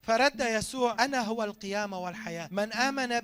فرد يسوع أنا هو القيامة والحياة، من آمن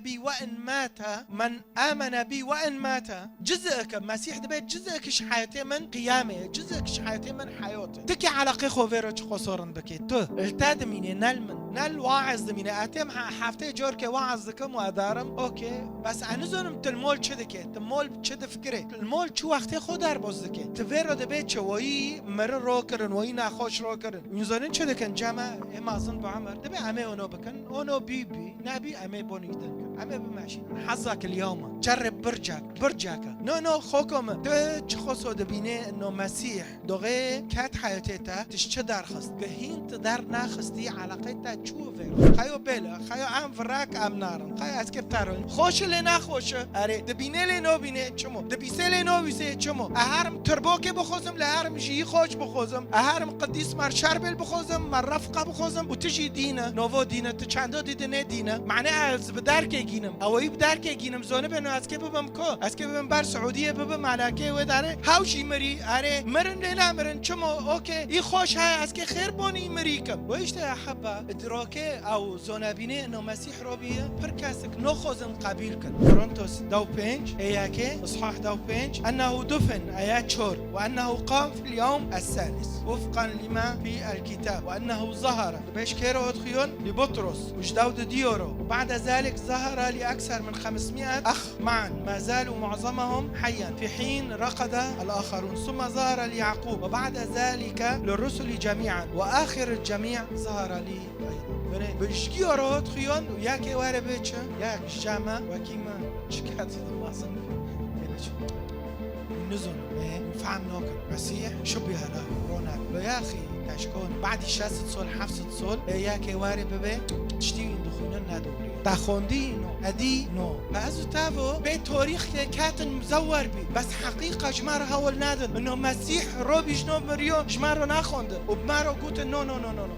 بي وإن مات جزءك مسيح دبيت جزءك شحياتي من قيامه، جزءك شحياتي من حياته. تكي على قيخو فيروش خسورن بكي تو التاد ميني نال واعظ ميني أتم حافتي جوركي واعظ كم وأدارم أوكي، بس أنزونم تلمول كدكي تمول كد فكري المول شو وقتی خود در بازدکه تفیرو دبیت چوایی مر رو کرن وایی نخوش رو کرن میزانین چه دکن جمع امازن با عمر دبی امه اونو بکن اونو بی نبی امه بونیدن امه بماشي حظك اليوم جرب برجك نو خوكم تخصو دبينه انه مسيح دغه كات حياتته تشچ درخست گهين تدر نخستی علاقتها تشوفه خايو بلا خايو ام فراك ام نارن خايو اسكب تارون خوش لنا خوش اره دبينه لنو بينه چمو دبيسه لنو بيسه چمو اهرم تربوكي بخوزم لهرم جي خوش بخوزم اهرم قديس مر شربل بخوزم مر رفقه بخوزم وتجي دينه نوفو دينه تچاندو دينه دينه معناها از بدرك گينم او يب درك گينم زونه بنو اسكب بمكو اسكب بم بر سعوديه بم ملاكه و داره هاوشي مري اره مرن لنا مرن چمو اوكي اي خوش ها اسكي خير بوني مريكم ويشت احبه ادراكه او زونه بينه انه مسيح روبيه بركاسك نو خوزم قبيل كن كورنثوس دو بنج اياكي اصحاح دو بنج انه دفن ايات شور وانه قام في اليوم الثالث وفقا لما في الكتاب وانه ظهر باش كيرو ادخيون لبطرس وجداود ديورو وبعد ذلك ظهر لأكثر من 500 أخ معا ما زالوا معظمهم حيا في حين رقد الآخرون ثم ظهر ليعقوب وبعد ذلك للرسل جميعا وآخر الجميع ظهر لي أيضا بشكي أراد خيون وياكي واره بيتشا ياك جامع وكيما شكات المعظم نزل فهم نوكل مسيح شبه له رونالدو يا أخي تشكون بعد شاست صول حفصة صول ياكي واره ببي تشتي دخولنا ندوري تخوندي نو ادي نو بعضو تابو به تاریخ کاتن مزور بی بس حقیقه جمار هول ندن انه مسیح رو بیشنو مریو جمار رو نخوندن و بمارو گوت نو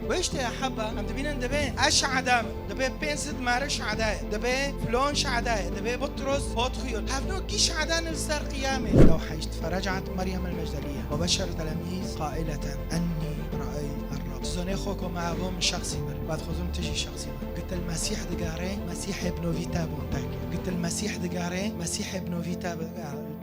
ویشت یا حبا هم دبینن دبه اش عدم دبه پنسد مارش عدای دبه فلان شعدای دبه بطرس فاتخيون هفنو كيش عدان السر قيامه لو حيشت فرجعت مريم المجدلية وبشر تلاميذ قائلة أني رأيت الرب زوني خوكو معهم شخصي مر بعد خذهم تجي شخصي مر قلت المسيح دقاري مسيح ابن فيتا بونتاك قلت المسيح دقاري مسيح ابن فيتا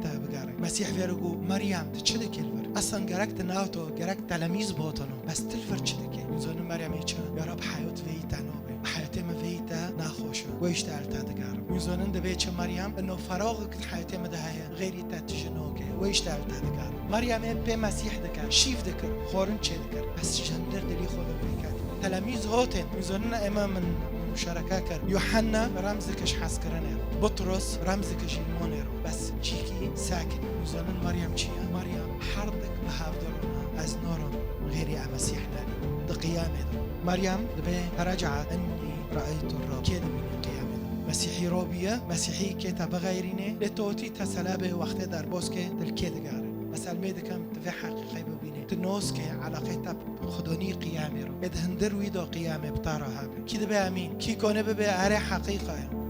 بقاري مسيح فيرقو مريم تشدك الفر اصلا جركت ناوتو جركت تلاميذ بوتنو بس تلفر تشدك زون مريم يتشا يا رب حيوت فيتا نوبي حياتي ما فيتا ناخوشة ويشتغل تدقار ويزونن دبيتش مريم انه فراغك حياتي ما دهايا غيري تاتجنوكي ويشتغل تدقار مريم بي مسيح دكار شيف دكر خورن تشي دكر بس جندر دلي خود بيكات تلاميذ هوتن يزونن امام من مشاركة كر يوحنا رمزكش حسكرنير بطرس رمزكش المونير بس تشيكي ساكن يزونن مريم تشيا مريم حردك بهافدرنا از نورن غيري مسيحنا دقيامه مريم دبي رجعت اني رأيت الرب كده من قيامه مسيحي روبيه مسيحي كتاب غيرينه لتوتي تسلابه وقت در بوسكه دل كده قاره مثلا ميدكم تفي حقيقي ببينه تنوسكه علاقتها خدوني قيامه رو ادهندر ويدو قيامه بتارها كده بامين كي كونه ببي اره حقيقه